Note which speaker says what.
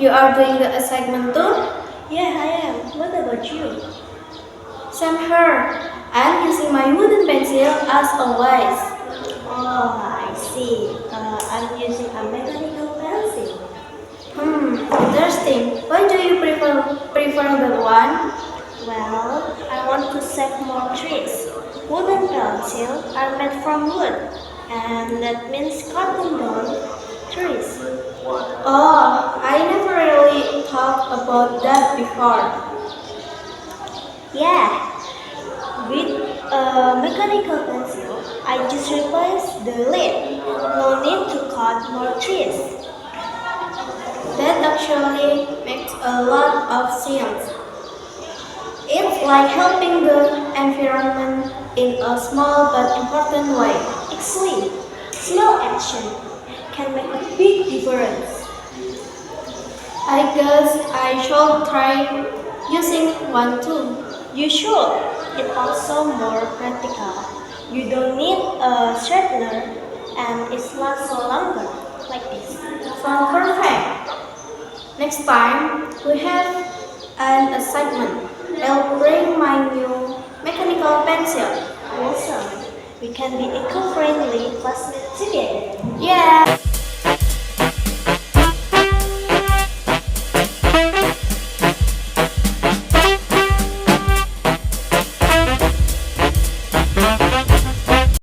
Speaker 1: You are doing the assignment too?
Speaker 2: Yeah, I am. What about you?
Speaker 1: Same here. I'm using my wooden pencil as always.
Speaker 2: Oh, I see. I'm using a mechanical pencil.
Speaker 1: Interesting. Why do you prefer that one?
Speaker 2: Well, I want to save more trees. Wooden pencils are made from wood, and that means cutting down trees.
Speaker 1: Oh, I never really thought about that before.
Speaker 2: Yeah, with a mechanical pencil, I just replace the lid. No need to cut more trees.
Speaker 1: That actually makes a lot of sense. It's like helping the environment in a small but important way.
Speaker 2: Actually, small action can make a big difference.
Speaker 1: I guess I should try using one too.
Speaker 2: You should. It's also more practical. You don't need a straightener and it lasts so longer like this.
Speaker 1: Sounds perfect. Next time we have an assignment. I'll bring my new mechanical pencil.
Speaker 2: Awesome. We can be eco-friendly classmates together.
Speaker 1: Yeah.